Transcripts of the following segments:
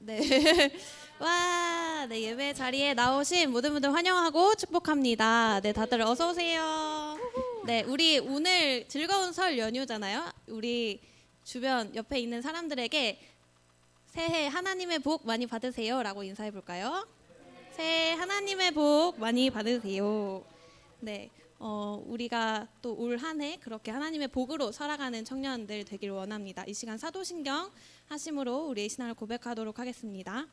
네. 와, 네, 예배 자리에 나오신 모든 분들 환영하고 축복합니다. 네, 다들 어서 오세요. 네, 우리 오늘 즐거운 설 연휴잖아요. 우리 주변 옆에 있는 사람들에게 새해 하나님의 복 많이 받으세요라고 인사해 볼까요? 새해 하나님의 복 많이 받으세요. 네. 우리가 또 올 한 해 그렇게 하나님의 복으로 살아가는 청년들 되기를 원합니다. 이 시간 사도신경 하심으로 우리의 신앙을 고백하도록 하겠습니다.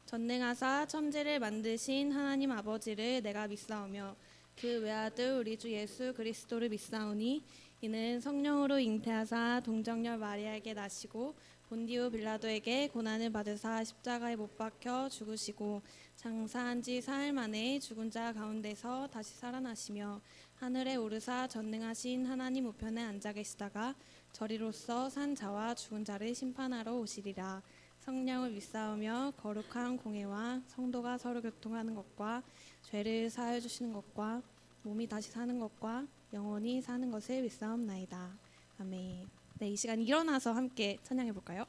전능하사 천지를 만드신 하나님 아버지를 내가 믿사오며 그 외아들 우리 주 예수 그리스도를 믿사오니 이는 성령으로 잉태하사 동정녀 마리아에게 나시고 본디오 빌라도에게 고난을 받으사 십자가에 못 박혀 죽으시고 장사한 지 사흘 만에 죽은 자 가운데서 다시 살아나시며 하늘에 오르사 전능하신 하나님 우편에 앉아 계시다가 저리로서 산 자와 죽은 자를 심판하러 오시리라. 성령을 믿사오며 거룩한 공회와 성도가 서로 교통하는 것과 죄를 사하여 주시는 것과 몸이 다시 사는 것과 영원히 사는 것을 믿사옵나이다. 아멘. 네, 이 시간 일어나서 함께 찬양해 볼까요?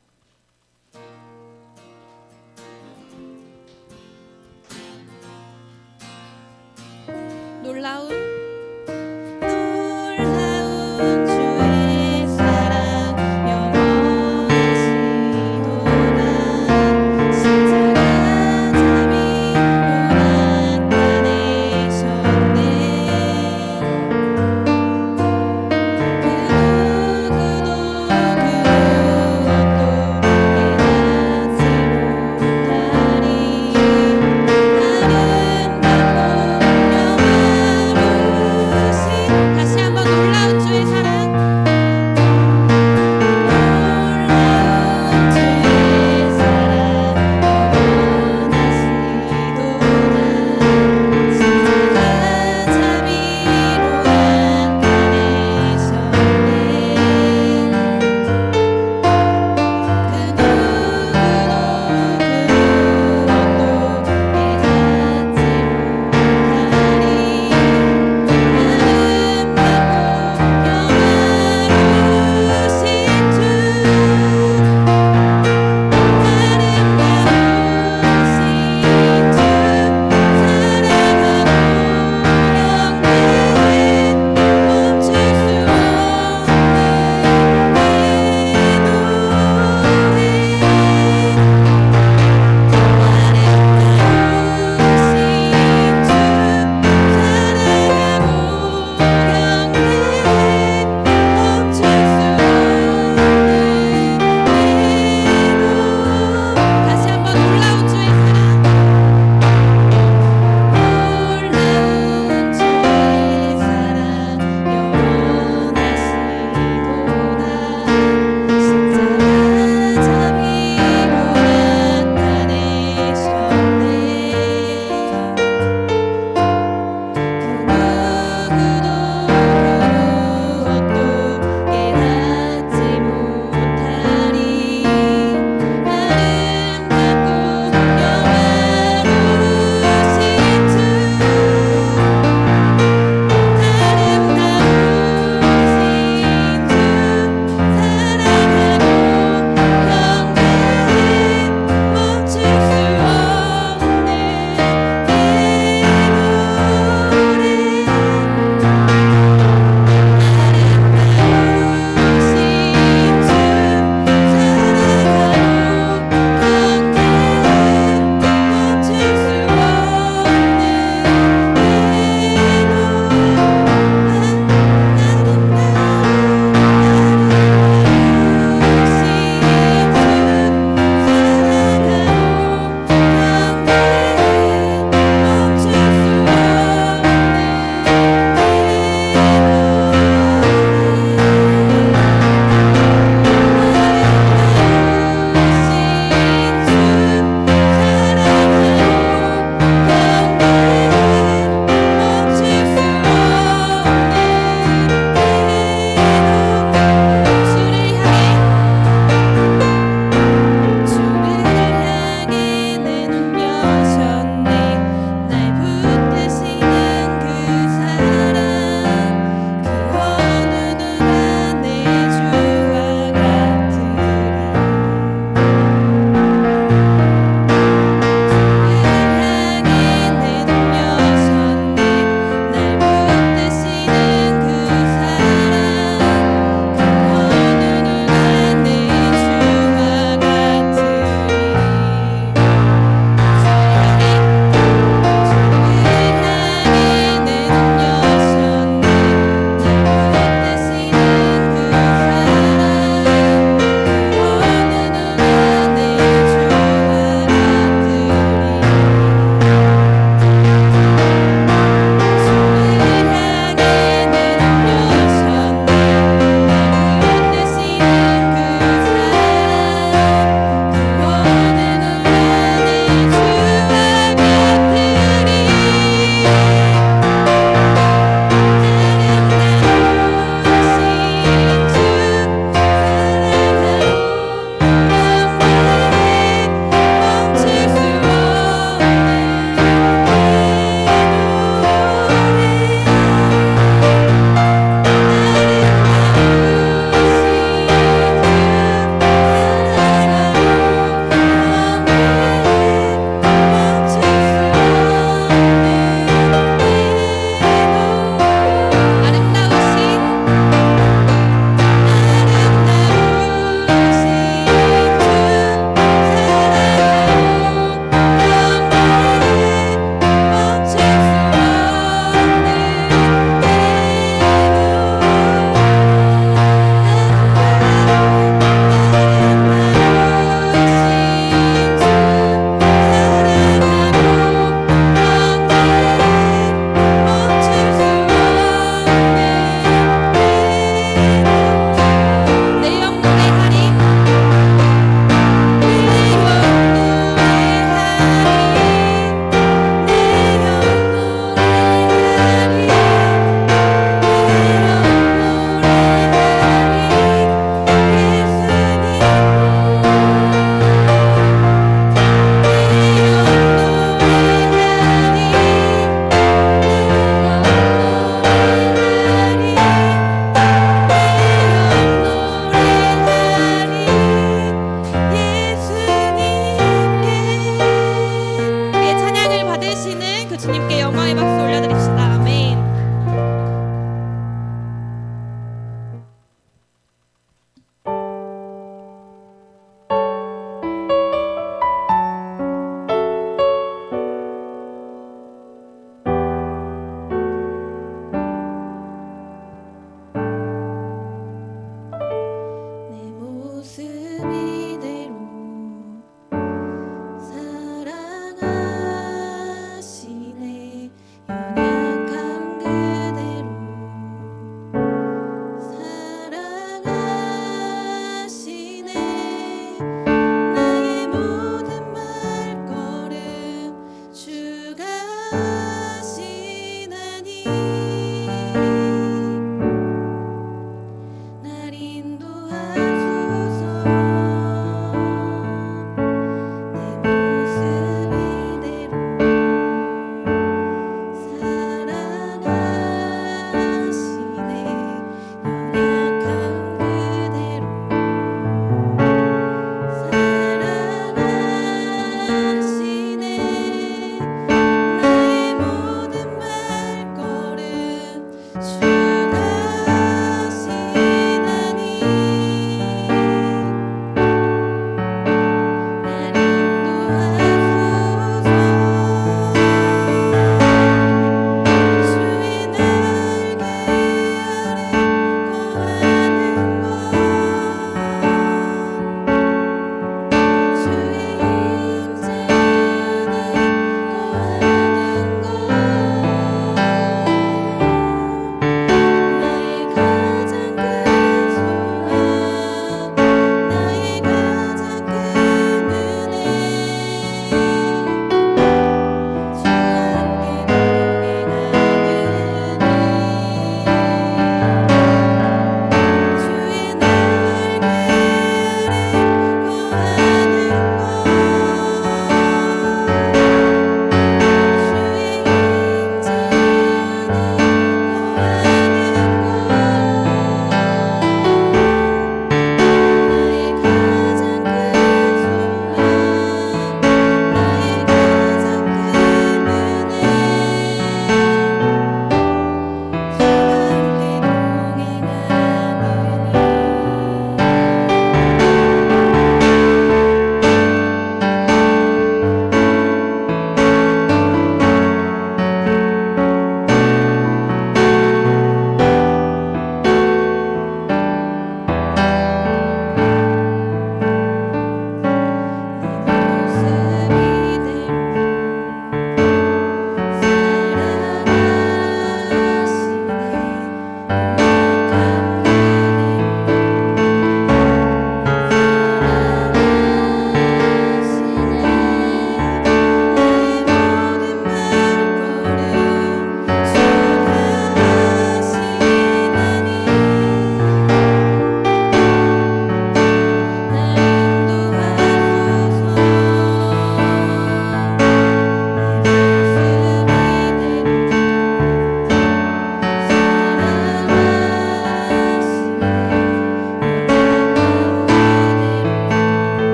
놀라운 주의 사랑 영원하시도다. 십자가 잠이 고난받으셨네. 그 누구도 깨닫지 못하리. 아름답고 영화로운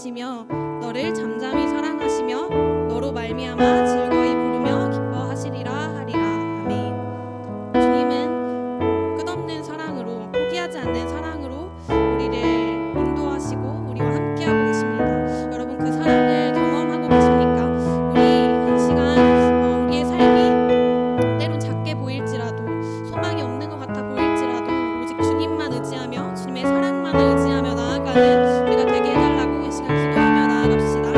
사랑하시며 너를 잠잠히 사랑하시며 너로 말미암아 즐거이 부르며 기뻐하시리라 하리라. 아멘. 주님은 끝없는 사랑으로, 포기하지 않는 사랑으로 우리를 인도하시고 우리와 함께하고 계십니다. 여러분, 그 사랑을 경험하고 계십니까? 우리 한 시간 우리의 삶이 때론 작게 보일지라도, 소망이 없는 것 같아 보일지라도 오직 주님만 의지하며 주님의 사랑만 의지하며 나아가는 우리가 되게 해달라고 이 시간 기도하며 나아갑시다.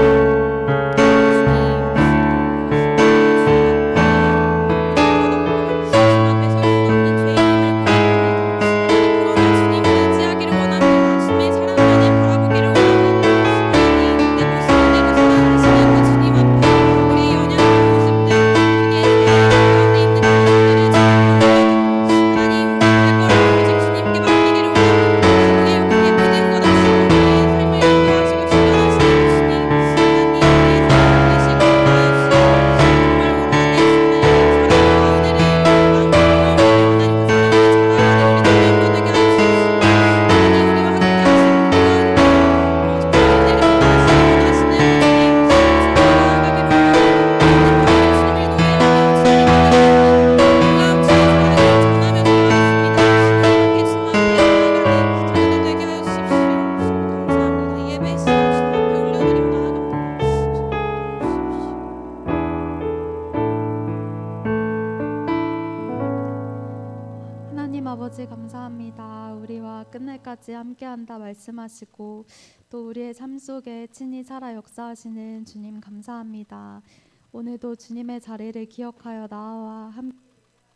아버지 감사합니다. 우리와 끝날까지 함께한다 말씀하시고 또 우리의 삶 속에 친히 살아 역사하시는 주님 감사합니다. 오늘도 주님의 자리를 기억하여 나와 함께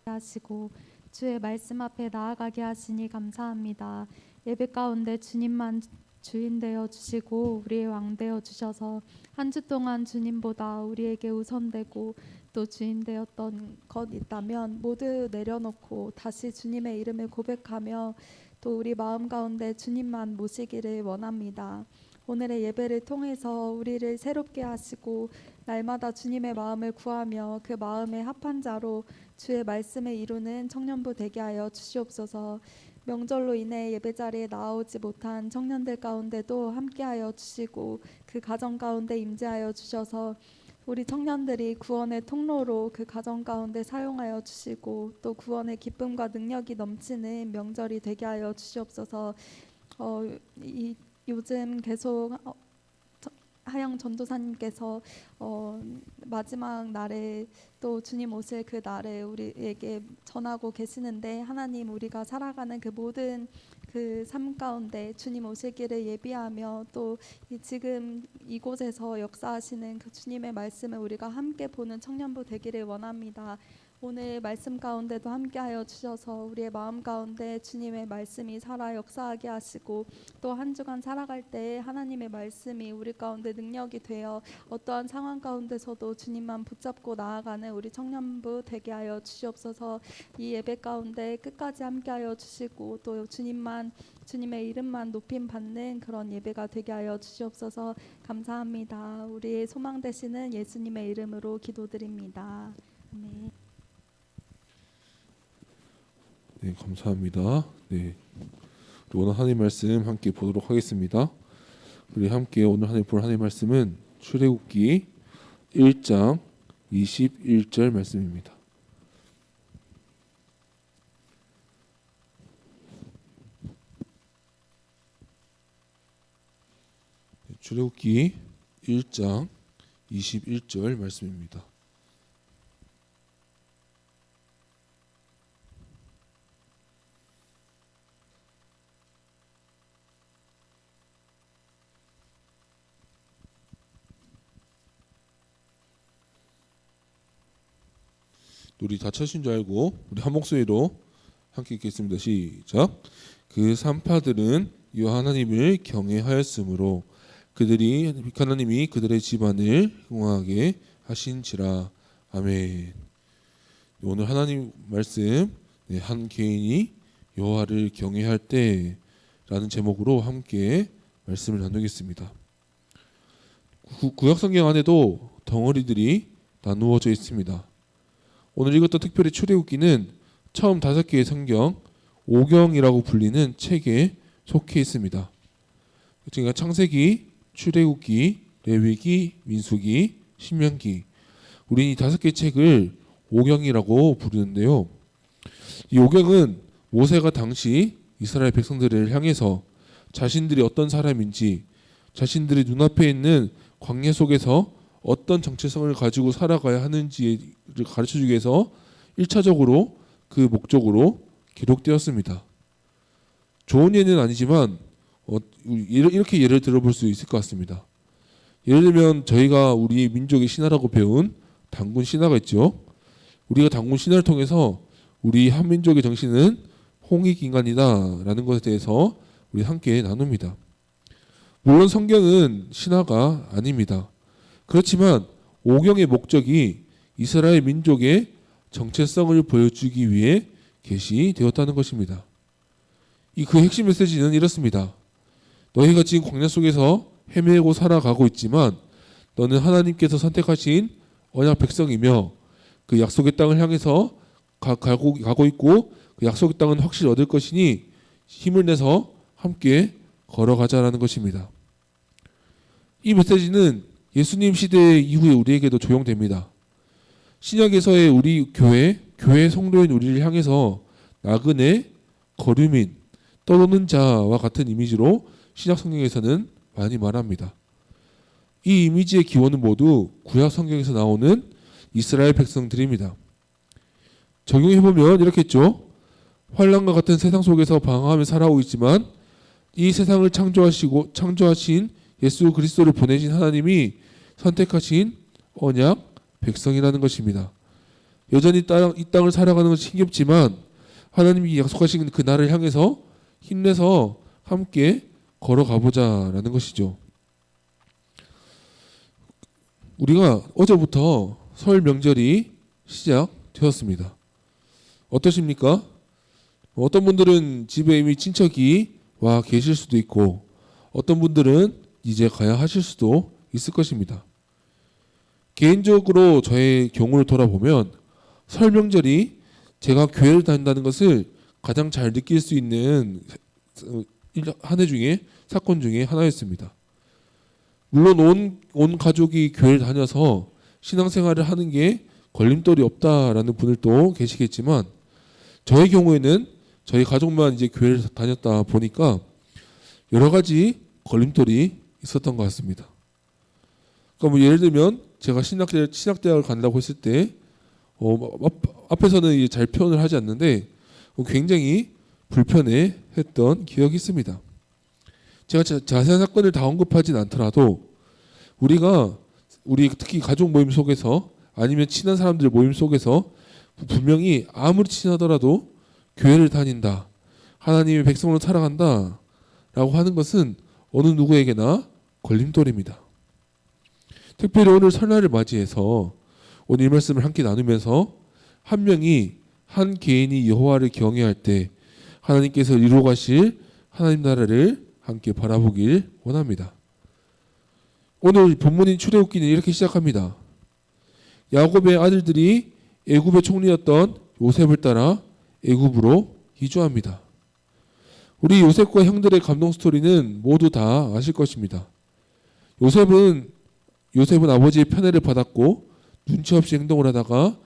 하시고 주의 말씀 앞에 나아가게 하시니 감사합니다. 예배 가운데 주님만 주인 되어 주시고 우리의 왕 되어 주셔서 한 주 동안 주님보다 우리에게 우선되고 또 주인 되었던 것 있다면 모두 내려놓고 다시 주님의 이름을 고백하며 또 우리 마음 가운데 주님만 모시기를 원합니다. 오늘의 예배를 통해서 우리를 새롭게 하시고 날마다 주님의 마음을 구하며 그 마음에 합한 자로 주의 말씀을 이루는 청년부 되게 하여 주시옵소서. 명절로 인해 예배자리에 나오지 못한 청년들 가운데도 함께하여 주시고 그 가정 가운데 임재하여 주셔서 우리 청년들이 구원의 통로로 그 가정 가운데 사용하여 주시고 또 구원의 기쁨과 능력이 넘치는 명절이 되게 하여 주시옵소서. 요즘 계속 하영 전도사님께서 마지막 날에 또 주님 오실 그 날에 우리에게 전하고 계시는데 하나님 우리가 살아가는 그 모든 그 삶 가운데 주님 오시기를 예비하며 또 지금 이곳에서 역사하시는 그 주님의 말씀을 우리가 함께 보는 청년부 되기를 원합니다. 오늘 말씀 가운데도 함께하여 주셔서 우리의 마음 가운데 주님의 말씀이 살아 역사하게 하시고 또 한 주간 살아갈 때 하나님의 말씀이 우리 가운데 능력이 되어 어떠한 상황 가운데서도 주님만 붙잡고 나아가는 우리 청년부 되게 하여 주시옵소서. 이 예배 가운데 끝까지 함께하여 주시고 또 주님의 이름만 높임 받는 그런 예배가 되게 하여 주시옵소서. 감사합니다. 우리의 소망 되시는 예수님의 이름으로 기도드립니다. 아멘. 네, 감사합니다. 네, 오늘 하나님 말씀 함께 보도록 하겠습니다. 우리 함께 오늘 볼 하나님 말씀은 출애굽기 1장 21절 말씀입니다. 출애굽기 1장 21절 말씀입니다. 우리 다 찾으신 줄 알고 우리 한 목소리로 함께 읽겠습니다. 시작. 그 산파들은 여호와 하나님을 경외하였으므로 하나님이 그들의 집안을 흥왕하게 하신지라. 아멘. 오늘 하나님 말씀, 한 개인이 여호와를 경외할 때라는 제목으로 함께 말씀을 나누겠습니다. 구약 성경 안에도 덩어리들이 나누어져 있습니다. 오늘 읽었던 특별히 출애굽기는 처음 5개의 성경, 오경이라고 불리는 책에 속해 있습니다. 그러니까 창세기, 출애굽기, 레위기, 민수기, 신명기. 우리 이 5개 책을 오경이라고 부르는데요. 이 오경은 모세가 당시 이스라엘 백성들을 향해서 자신들이 어떤 사람인지, 자신들이 눈앞에 있는 광야 속에서 어떤 정체성을 가지고 살아가야 하는지를 가르쳐주기 위해서 1차적으로 그 목적으로 기록되었습니다. 좋은 예는 아니지만 이렇게 예를 들어볼 수 있을 것 같습니다. 예를 들면 저희가 우리 민족의 신화라고 배운 단군 신화가 있죠. 우리가 단군 신화를 통해서 우리 한민족의 정신은 홍익인간이다라는 것에 대해서 우리 함께 나눕니다. 물론 성경은 신화가 아닙니다. 그렇지만 오경의 목적이 이스라엘 민족의 정체성을 보여주기 위해 게시되었다는 것입니다. 그 핵심 메시지는 이렇습니다. 너희가 지금 광야 속에서 헤매고 살아가고 있지만 너는 하나님께서 선택하신 언약 백성이며 그 약속의 땅을 향해서 가고 있고 그 약속의 땅은 확실히 얻을 것이니 힘을 내서 함께 걸어가자라는 것입니다. 이 메시지는 예수님 시대 이후에 우리에게도 적용됩니다. 신약에서의 우리 교회 성도인 우리를 향해서 나그네, 거류민, 떠도는 자와 같은 이미지로 신약 성경에서는 많이 말합니다. 이 이미지의 기원은 모두 구약 성경에서 나오는 이스라엘 백성들입니다. 적용해보면 이렇겠죠. 환난과 같은 세상 속에서 방황하며 살아오고 있지만 이 세상을 창조하신 예수 그리스도를 보내신 하나님이 선택하신 언약 백성이라는 것입니다. 여전히 이 땅을 살아가는 것이 힘겹지만 하나님이 약속하신 그 날을 향해서 힘내서 함께 걸어가보자라는 것이죠. 우리가 어제부터 설 명절이 시작되었습니다. 어떠십니까? 어떤 분들은 집에 이미 친척이 와 계실 수도 있고 어떤 분들은 이제 가야 하실 수도 있을 것입니다. 개인적으로 저의 경우를 돌아보면 설 명절이 제가 교회를 다닌다는 것을 가장 잘 느낄 수 있는 한 해 중에 사건 중에 하나였습니다. 물론 온 가족이 교회를 다녀서 신앙생활을 하는 게 걸림돌이 없다라는 분들도 계시겠지만 저의 경우에는 저희 가족만 이제 교회를 다녔다 보니까 여러 가지 걸림돌이 있었던 것 같습니다. 그러니까 예를 들면 제가 신학대학을 간다고 했을 때 앞에서는 잘 표현을 하지 않는데 굉장히 불편해했던 기억이 있습니다. 제가 자세한 사건을 다 언급하진 않더라도 우리 특히 가족 모임 속에서 아니면 친한 사람들 모임 속에서 분명히 아무리 친하더라도 교회를 다닌다, 하나님의 백성으로 살아간다 라고 하는 것은 어느 누구에게나 걸림돌입니다. 특별히 오늘 설날을 맞이해서 오늘 이 말씀을 함께 나누면서 한 개인이 여호와를 경외할 때 하나님께서 이루어 가실 하나님 나라를 함께 바라보길 원합니다. 오늘 본문인 출애굽기는 이렇게 시작합니다. 야곱의 아들들이 애굽의 총리였던 요셉을 따라 애굽으로 이주합니다. 우리 요셉과 형들의 감동 스토리는 모두 다 아실 것입니다. 요셉은 아버지의 편애를 받았고 눈치 없이 행동을 하다가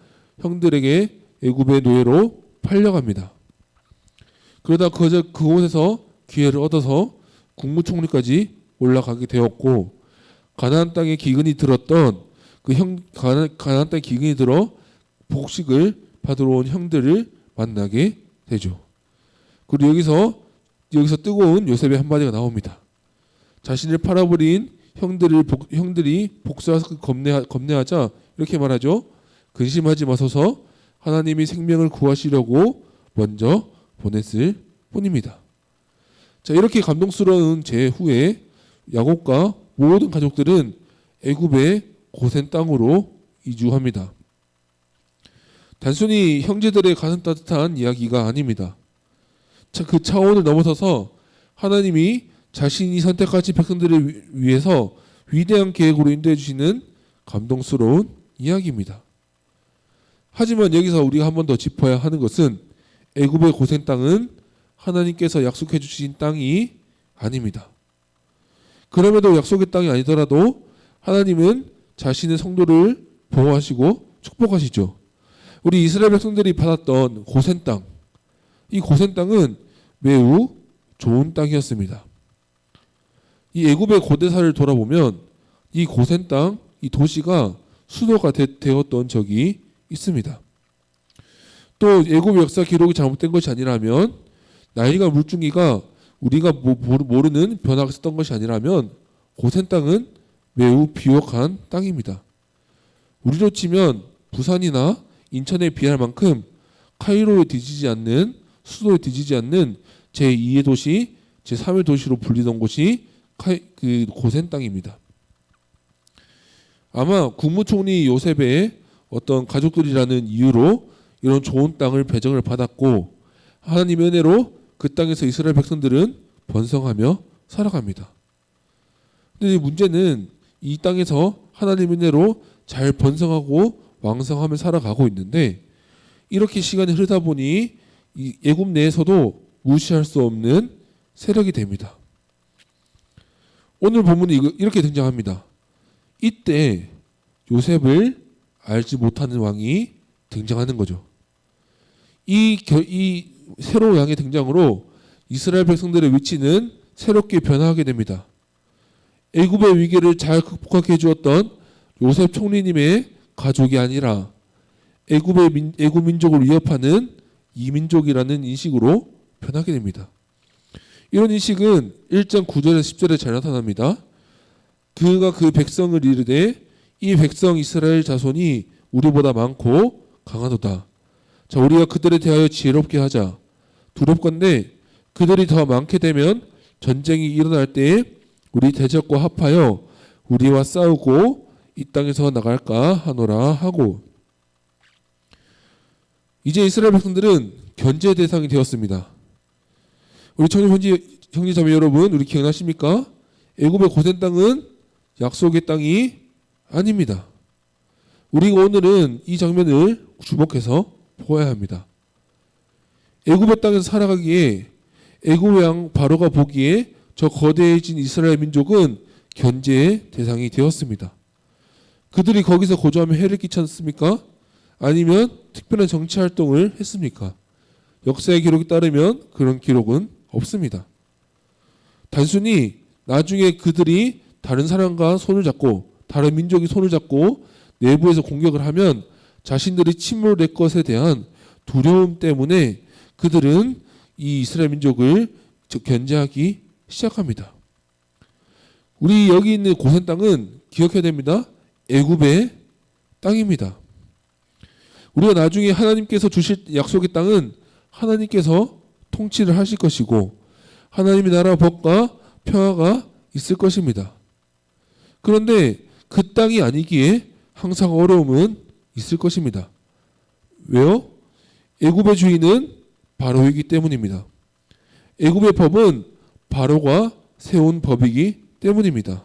형들에게 애굽의 노예로 팔려갑니다. 그러다 그곳에서 기회를 얻어서 국무총리까지 올라가게 되었고 가나안 땅에 기근이 들었던 가나안 땅에 기근이 들어 복식을 받으러 온 형들을 만나게 되죠. 그리고 여기서 뜨거운 요셉의 한마디가 나옵니다. 자신을 팔아버린 형들이 복수해서 겁내하자 이렇게 말하죠. 근심하지 마소서 하나님이 생명을 구하시려고 먼저 보냈을 뿐입니다. 자, 이렇게 감동스러운 제 후에 야곱과 모든 가족들은 애굽의 고센 땅으로 이주합니다. 단순히 형제들의 가슴 따뜻한 이야기가 아닙니다. 그 차원을 넘어서서 하나님이 자신이 선택하신 백성들을 위해서 위대한 계획으로 인도해 주시는 감동스러운 이야기입니다. 하지만 여기서 우리가 한 번 더 짚어야 하는 것은 애굽의 고센 땅은 하나님께서 약속해 주신 땅이 아닙니다. 그럼에도 약속의 땅이 아니더라도 하나님은 자신의 성도를 보호하시고 축복하시죠. 우리 이스라엘 백성들이 받았던 고센 땅, 이 고센 땅은 매우 좋은 땅이었습니다. 이 애굽의 고대사를 돌아보면 이 고센 땅, 이 도시가 수도가 되었던 적이 있습니다. 또 애굽 역사 기록이 잘못된 것이 아니라면, 나일강 물줄기가 우리가 모르는 변화가 있었던 것이 아니라면 고센 땅은 매우 비옥한 땅입니다. 우리로 치면 부산이나 인천에 비할 만큼 카이로에 뒤지지 않는, 수도에 뒤지지 않는 제2의 도시, 제3의 도시로 불리던 곳이 그 고센 땅입니다. 아마 국무총리 요셉의 어떤 가족들이라는 이유로 이런 좋은 땅을 배정을 받았고, 하나님의 은혜로 그 땅에서 이스라엘 백성들은 번성하며 살아갑니다. 근데 문제는 이 땅에서 하나님의 은혜로 잘 번성하고 왕성하며 살아가고 있는데, 이렇게 시간이 흐르다 보니 이 애굽 내에서도 무시할 수 없는 세력이 됩니다. 오늘 본문이 이렇게 등장합니다. 이때 요셉을 알지 못하는 왕이 등장하는 거죠. 이 새로운 왕의 등장으로 이스라엘 백성들의 위치는 새롭게 변화하게 됩니다. 애굽의 위기를 잘 극복하게 해주었던 요셉 총리님의 가족이 아니라 애굽 민족을 위협하는 이민족이라는 인식으로 변하게 됩니다. 이런 인식은 1장 9절에서 10절에 잘 나타납니다. 그가 그 백성을 이르되 이 백성 이스라엘 자손이 우리보다 많고 강하도다. 자, 우리가 그들에 대하여 지혜롭게 하자. 두렵건대 그들이 더 많게 되면 전쟁이 일어날 때에 우리 대적과 합하여 우리와 싸우고 이 땅에서 나갈까 하노라 하고, 이제 이스라엘 백성들은 견제 대상이 되었습니다. 우리 형제 자매 여러분, 우리 기억나십니까? 애굽의 고센 땅은 약속의 땅이 아닙니다. 우리가 오늘은 이 장면을 주목해서 보아야 합니다. 애굽의 땅에서 살아가기에 애굽의 왕 바로가 보기에 저 거대해진 이스라엘 민족은 견제의 대상이 되었습니다. 그들이 거기서 거주하며 해를 끼쳤습니까? 아니면 특별한 정치 활동을 했습니까? 역사의 기록에 따르면 그런 기록은 없습니다. 단순히 나중에 그들이 다른 사람과 손을 잡고 다른 민족이 손을 잡고 내부에서 공격을 하면 자신들이 침몰될 것에 대한 두려움 때문에 그들은 이 이스라엘 민족을 견제하기 시작합니다. 우리 여기 있는 고센 땅은 기억해야 됩니다. 애굽의 땅입니다. 우리가 나중에 하나님께서 주실 약속의 땅은 하나님께서 통치를 하실 것이고 하나님의 나라 법과 평화가 있을 것입니다. 그런데 그 땅이 아니기에 항상 어려움은 있을 것입니다. 왜요? 애굽의 주인은 바로이기 때문입니다. 애굽의 법은 바로가 세운 법이기 때문입니다.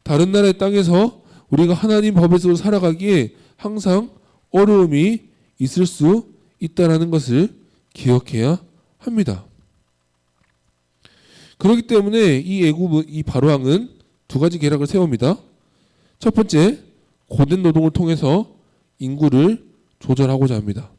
다른 나라의 땅에서 우리가 하나님 법에서 살아가기에 항상 어려움이 있을 수 있다는 것을 기억해야 합니다. 그렇기 때문에 이 바로왕은 두 가지 계략을 세웁니다. 첫 번째, 고된 노동을 통해서 인구를 조절하고자 합니다.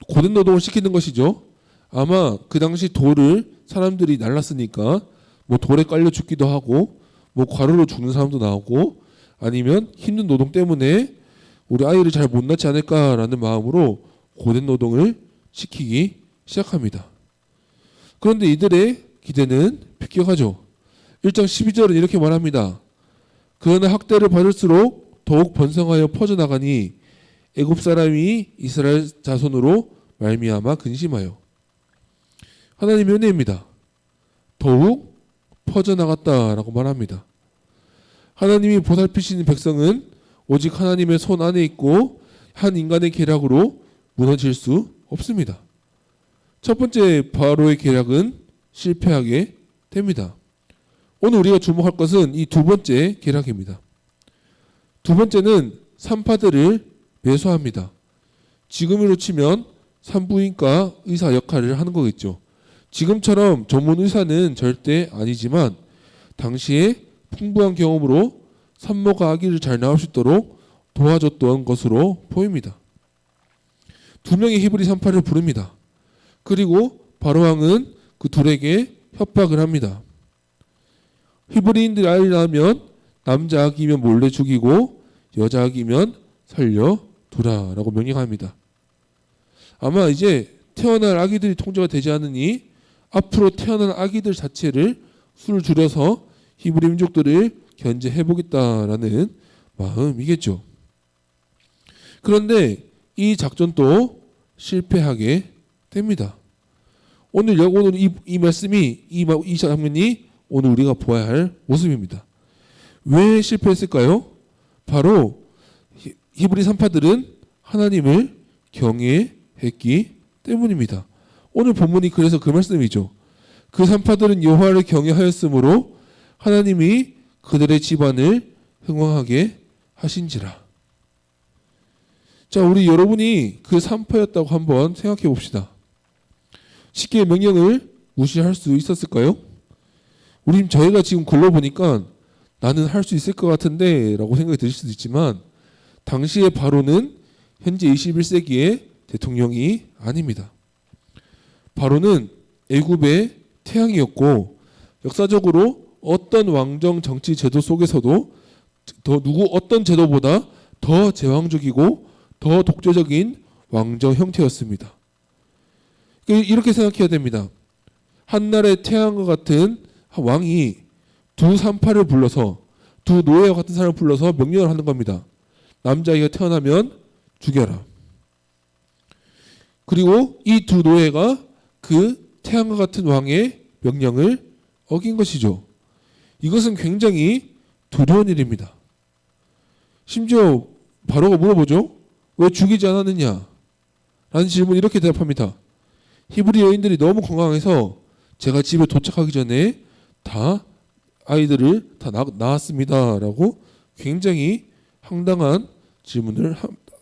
고된 노동을 시키는 것이죠. 아마 그 당시 돌을 사람들이 날랐으니까 뭐 돌에 깔려 죽기도 하고 뭐 과로로 죽는 사람도 나오고 아니면 힘든 노동 때문에 우리 아이를 잘 못 낳지 않을까라는 마음으로 고된 노동을 시키기 시작합니다. 그런데 이들의 기대는 비껴가죠. 1장 12절은 이렇게 말합니다. 그러나 학대를 받을수록 더욱 번성하여 퍼져나가니 애굽 사람이 이스라엘 자손으로 말미암아 근심하여. 하나님의 은혜입니다. 더욱 퍼져나갔다라고 말합니다. 하나님이 보살피시는 백성은 오직 하나님의 손 안에 있고 한 인간의 계략으로 무너질 수 없습니다. 첫 번째 바로의 계략은 실패하게 됩니다. 오늘 우리가 주목할 것은 이 두 번째 계략입니다. 두 번째는 산파들을 매수합니다. 지금으로 치면 산부인과 의사 역할을 하는 거겠죠. 지금처럼 전문 의사는 절대 아니지만 당시에 풍부한 경험으로 산모가 아기를 잘 낳을 수 있도록 도와줬던 것으로 보입니다. 두 명의 히브리 산파를 부릅니다. 그리고 바로 왕은 그 둘에게 협박을 합니다. 히브리인들이 아이를 낳으면 남자 아기면 몰래 죽이고 여자 아기면 살려두라라고 명령합니다. 아마 이제 태어날 아기들이 통제가 되지 않으니 앞으로 태어난 아기들 자체를 수를 줄여서 히브리 민족들을 견제해보겠다라는 마음이겠죠. 그런데 이 작전도 실패하게 됩니다. 오늘 이 말씀이 이 장면이 오늘 우리가 보아야 할 모습입니다. 왜 실패했을까요? 바로 히브리 산파들은 하나님을 경외했기 때문입니다. 오늘 본문이 그래서 그 말씀이죠. 그 산파들은 여호와를 경외하였으므로 하나님이 그들의 집안을 흥왕하게 하신지라. 자, 우리 여러분이 그 산파였다고 한번 생각해 봅시다. 십계의 명령을 무시할 수 있었을까요? 저희가 지금 글러보니까 나는 할 수 있을 것 같은데 라고 생각이 드실 수도 있지만 당시의 바로는 현재 21세기의 대통령이 아닙니다. 바로는 애굽의 태양이었고 역사적으로 어떤 왕정 정치 제도 속에서도 어떤 제도보다 더 제왕적이고 더 독재적인 왕정 형태였습니다. 이렇게 생각해야 됩니다. 한날의 태양과 같은 왕이 두 산파를 불러서 두 노예와 같은 사람을 불러서 명령을 하는 겁니다. 남자아이가 태어나면 죽여라. 그리고 이 두 노예가 그 태양과 같은 왕의 명령을 어긴 것이죠. 이것은 굉장히 두려운 일입니다. 심지어 바로가 물어보죠. 왜 죽이지 않았느냐? 라는 질문 이렇게 대답합니다. 히브리 여인들이 너무 건강해서 제가 집에 도착하기 전에 다 아이들을 다 낳았습니다. 라고 굉장히 황당한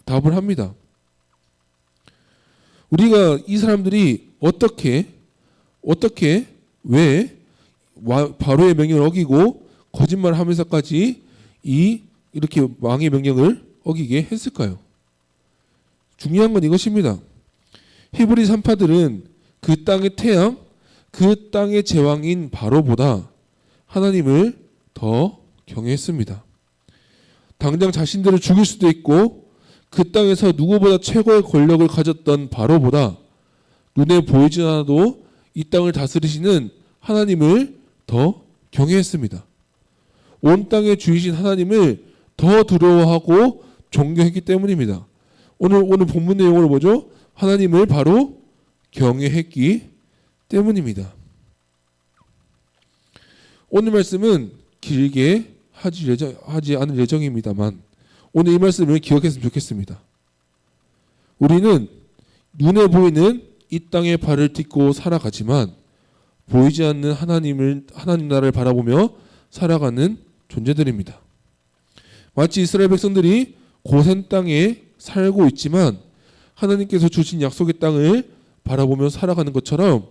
답을 합니다. 우리가 이 사람들이 어떻게 왜 바로의 명령을 어기고 거짓말을 하면서까지 이렇게 왕의 명령을 어기게 했을까요? 중요한 건 이것입니다. 히브리 산파들은 그 땅의 태양, 그 땅의 제왕인 바로보다 하나님을 더 경외했습니다. 당장 자신들을 죽일 수도 있고 그 땅에서 누구보다 최고의 권력을 가졌던 바로보다 눈에 보이지 않아도 이 땅을 다스리시는 하나님을 더 경외했습니다. 온 땅의 주이신 하나님을 더 두려워하고 존경했기 때문입니다. 오늘 본문 내용을 보죠. 하나님을 바로 경외했기 때문입니다. 오늘 말씀은 길게 하지 않을 예정입니다만 오늘 이 말씀을 기억했으면 좋겠습니다. 우리는 눈에 보이는 이 땅의 발을 딛고 살아가지만 보이지 않는 하나님 나라를 바라보며 살아가는 존재들입니다. 마치 이스라엘 백성들이 고센 땅에 살고 있지만 하나님께서 주신 약속의 땅을 바라보며 살아가는 것처럼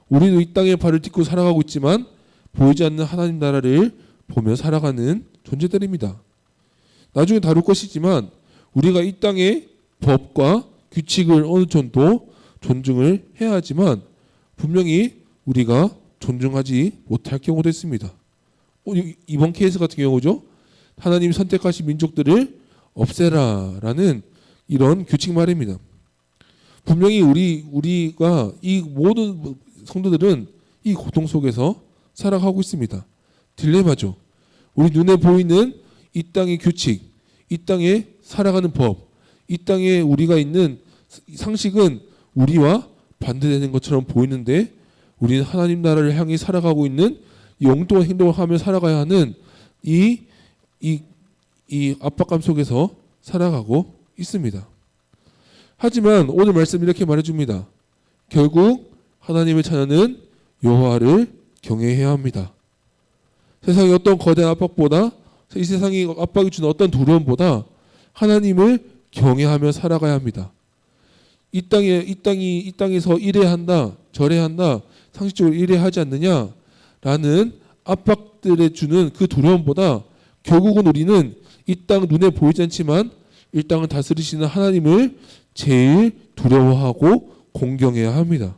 우리도 이 땅에 발을 딛고 살아가고 있지만 보이지 않는 하나님 나라를 보며 살아가는 존재들입니다. 나중에 다룰 것이지만 우리가 이 땅의 법과 규칙을 어느 정도 존중을 해야 하지만 분명히 우리가 존중하지 못할 경우도 있습니다. 이번 케이스 같은 경우죠. 하나님이 선택하신 민족들을 없애라라는 이런 규칙 말입니다. 분명히 우리가 이 모든 성도들은 이 고통 속에서 살아가고 있습니다. 딜레마죠. 우리 눈에 보이는 이 땅의 규칙, 이 땅에 살아가는 법, 이 땅에 우리가 있는 상식은 우리와 반대되는 것처럼 보이는데 우리는 하나님 나라를 향해 살아가고 있는 이 엉뚱한 행동을 하며 살아가야 하는 이 압박감 속에서 살아가고 있습니다. 하지만 오늘 말씀 이렇게 말해줍니다. 결국 하나님을 찾는 여호와를 경외해야 합니다. 세상의 어떤 거대한 압박보다 이 세상이 압박이 주는 어떤 두려움보다 하나님을 경외하며 살아가야 합니다. 이 땅에서 이래야 한다, 저래야 한다, 상식적으로 이래야 하지 않느냐라는 압박들에 주는 그 두려움보다 결국은 우리는 이 땅 눈에 보이지 않지만 이 땅을 다스리시는 하나님을 제일 두려워하고 공경해야 합니다.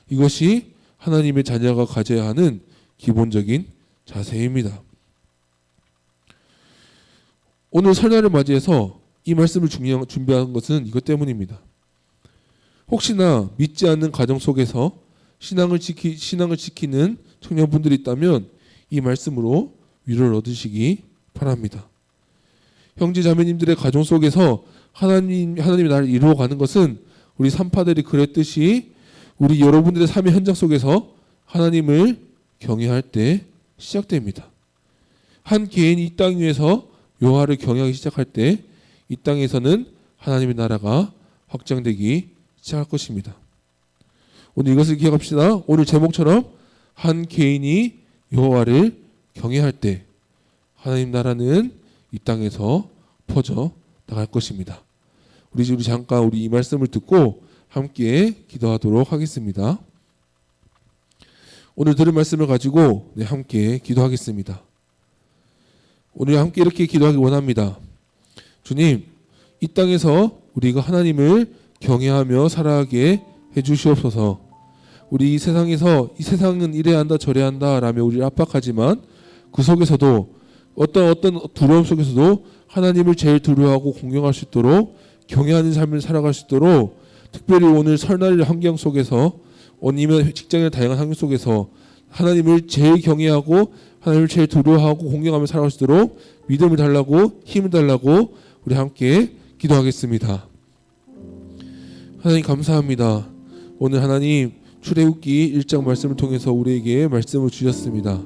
이것이 하나님의 자녀가 가져야 하는 기본적인 자세입니다. 오늘 설날을 맞이해서 이 말씀을 준비한 것은 이것 때문입니다. 혹시나 믿지 않는 가정 속에서 신앙을 지키는 청년분들이 있다면 이 말씀으로 위로를 얻으시기 바랍니다. 형제 자매님들의 가정 속에서 하나님이 나를 이루어가는 것은 우리 산파들이 그랬듯이 우리 여러분들의 삶의 현장 속에서 하나님을 경외할 때 시작됩니다. 한 개인이 이 땅 위에서 여호와를 경외하기 시작할 때 이 땅에서는 하나님의 나라가 확장되기 시작할 것입니다. 오늘 이것을 기억합시다. 오늘 제목처럼 한 개인이 여호와를 경외할 때 하나님 나라는 이 땅에서 퍼져 나갈 것입니다. 우리 잠깐 우리 이 말씀을 듣고 함께 기도하도록 하겠습니다. 오늘 들은 말씀을 가지고 함께 기도하겠습니다. 오늘 함께 이렇게 기도하기 원합니다. 주님, 이 땅에서 우리가 하나님을 경외하며 살아가게 해주시옵소서. 우리 이 세상에서 이 세상은 이래야 한다 저래야 한다 라며 우리를 압박하지만 그 속에서도 어떤 두려움 속에서도 하나님을 제일 두려워하고 공경할 수 있도록 경외하는 삶을 살아갈 수 있도록 특별히 오늘 설날 환경 속에서 아니면 직장의 다양한 환경 속에서 하나님을 제일 경외하고 하나님을 제일 두려워하고 공경하며 살아갈 수 있도록 믿음을 달라고 힘을 달라고 우리 함께 기도하겠습니다. 하나님 감사합니다. 오늘 하나님 출애굽기 1장 말씀을 통해서 우리에게 말씀을 주셨습니다.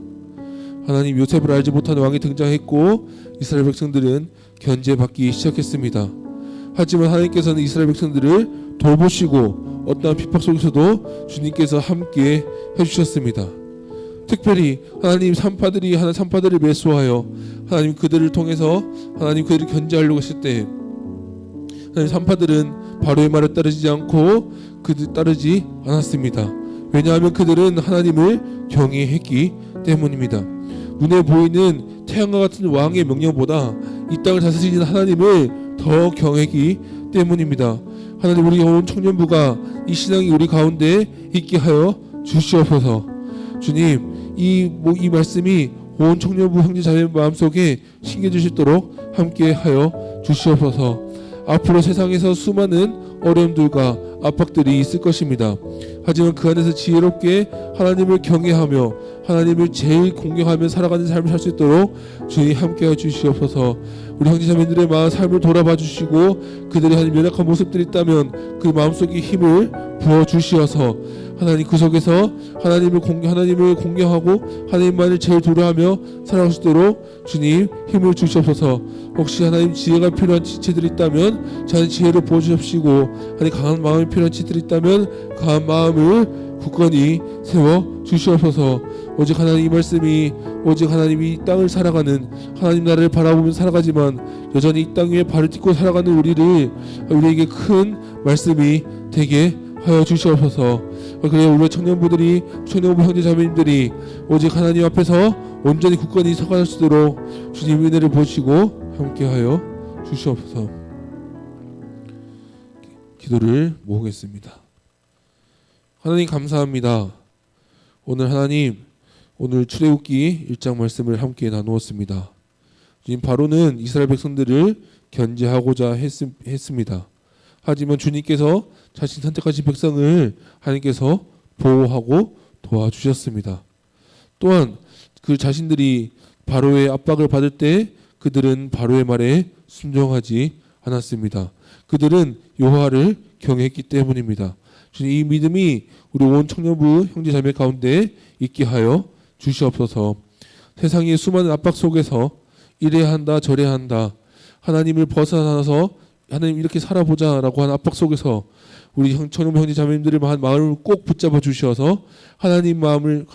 하나님 요셉을 알지 못하는 왕이 등장했고 이스라엘 백성들은 견제받기 시작했습니다. 하지만 하나님께서는 이스라엘 백성들을 돌보시고 어떠한 핍박 속에서도 주님께서 함께 해주셨습니다. 특별히 하나님 산파들을 매수하여 하나님 그들을 통해서 하나님 그들을 견제하려고 했을 때 하나님 산파들은 바로의 말에 따르지 않고 따르지 않았습니다. 왜냐하면 그들은 하나님을 경외했기 때문입니다. 눈에 보이는 태양과 같은 왕의 명령보다 이 땅을 다스리는 하나님을 더 경외하기 때문입니다. 하나님 우리 온 청년부가 이 신앙이 우리 가운데 있게 하여 주시옵소서. 주님 이 말씀이 온 청년부 형제 자매 마음속에 심겨주시도록 함께 하여 주시옵소서. 앞으로 세상에서 수많은 어려움들과 압박들이 있을 것입니다. 하지만 그 안에서 지혜롭게 하나님을 경외하며 하나님을 제일 공경하며 살아가는 삶을 살 수 있도록 주님 함께해 주시옵소서. 우리 형제자매들의 삶을 돌아봐 주시고 그들의 하나님 연약한 모습들이 있다면 그 마음속에 힘을 부어 주시어서 하나님 그 속에서 하나님을 공경하고 하나님만을 제일 두려워하며 살아갈 수 있도록 주님 힘을 주시옵소서. 혹시 하나님 지혜가 필요한 지체들이 있다면 자는 지혜를 부어주십시고 하나님 강한 마음이 필요한 지체들이 있다면 강한 마음을 굳건히 세워 주시옵소서. 오직 하나님 이 말씀이 오직 하나님이 이 땅을 살아가는 하나님 나라를 바라보며 살아가지만 여전히 이 땅 위에 발을 딛고 살아가는 우리에게 큰 말씀이 되게 하여 주시옵소서. 그래 우리 청년부 형제 자매님들이 오직 하나님 앞에서 온전히 굳건히 서갈 수 있도록 주님 은혜를 보시고 함께하여 주시옵소서. 기도를 모으겠습니다. 하나님 감사합니다. 오늘 출애굽기 1장 말씀을 함께 나누었습니다. 주님 바로는 이스라엘 백성들을 견제하고자 했습니다. 하지만 주님께서 자신 선택하신 백성을 하나님께서 보호하고 도와주셨습니다. 또한 그 자신들이 바로의 압박을 받을 때 그들은 바로의 말에 순종하지 않았습니다. 그들은 여호와를 경외했기 때문입니다. 주님 이 믿음이 우리 온 청년부 형제 자매 가운데 있게 하여 주시옵소서. 세상의 수많은 압박 속에서 이래야 한다 저래야 한다 하나님을 벗어나서 하나님 이렇게 살아보자라고 하는 압박 속에서 우리 청년부 형제 자매님들의 마음을 꼭 붙잡아 주셔서 하나님만을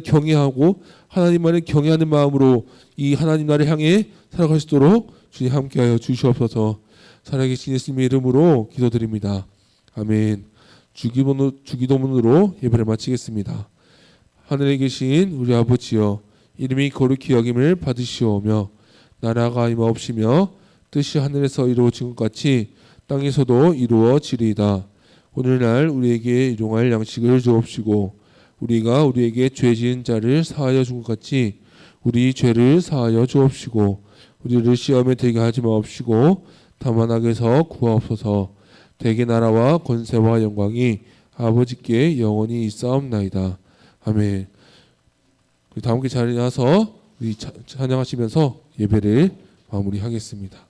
경외하고 하나님만을 경외하는 마음으로 이 하나님 나라를 향해 살아갈 수 있도록 주님 함께하여 주시옵소서. 살아계신 예수님의 이름으로 기도드립니다. 아멘. 주기도문으로 예배를 마치겠습니다. 하늘에 계신 우리 아버지여, 이름이 거룩히 여김을 받으시오며 나라가 임하옵시며 뜻이 하늘에서 이루어진 것 같이 땅에서도 이루어지리이다. 오늘날 우리에게 일용할 양식을 주옵시고 우리가 우리에게 죄 지은 자를 사하여 준 것 같이 우리 죄를 사하여 주옵시고 우리를 시험에 들게 하지 마옵시고 다만 악에서 구하옵소서. 대개 나라와 권세와 영광이 아버지께 영원히 있사옵나이다. 아멘. 다 함께 자리에 나서 우리 찬양하시면서 예배를 마무리하겠습니다.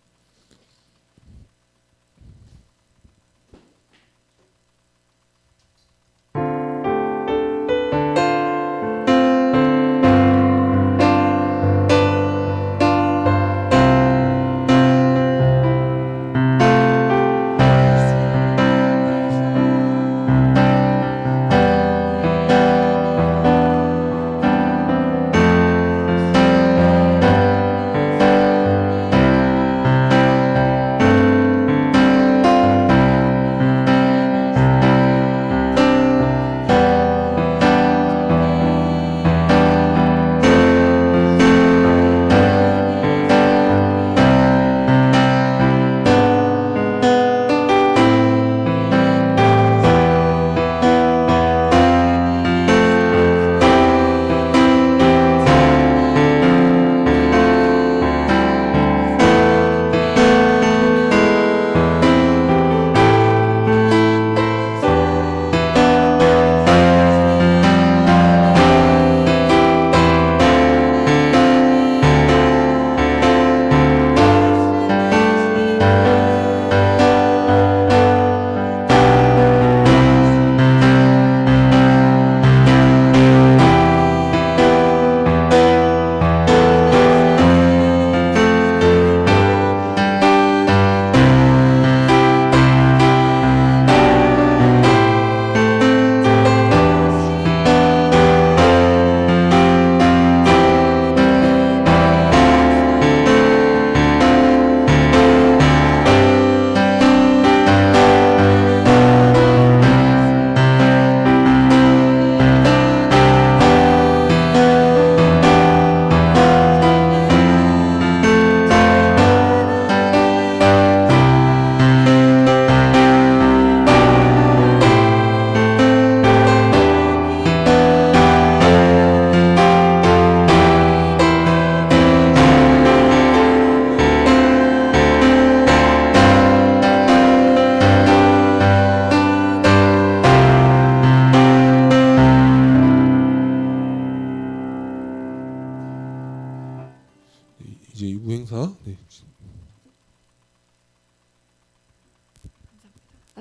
이제 2부 행사. 네.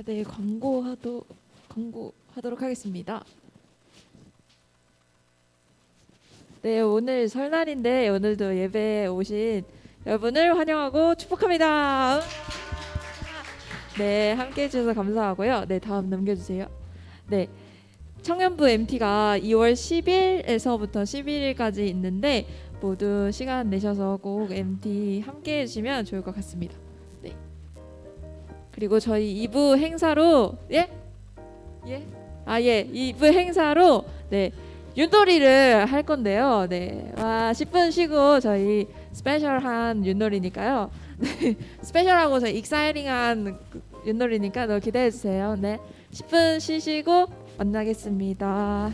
네, 광고하도록 하겠습니다. 네, 오늘 설날인데 오늘도 예배에 오신 여러분을 환영하고 축복합니다. 네, 함께 해주셔서 감사하고요. 네, 다음 넘겨주세요. 네, 청년부 MT가 2월 10일에서부터 11일까지 있는데 모두 시간 내셔서 꼭 MT 함께 해주시면 좋을 것 같습니다. 네. 그리고 저희 2부 행사로 2부 행사로 네 윷놀이를 할 건데요. 네, 10분 쉬고 저희 스페셜한 윷놀이니까요. 네, 스페셜하고 저희 익사이링한 윷놀이니까 너 기대해 주세요. 네, 10분 쉬시고 만나겠습니다.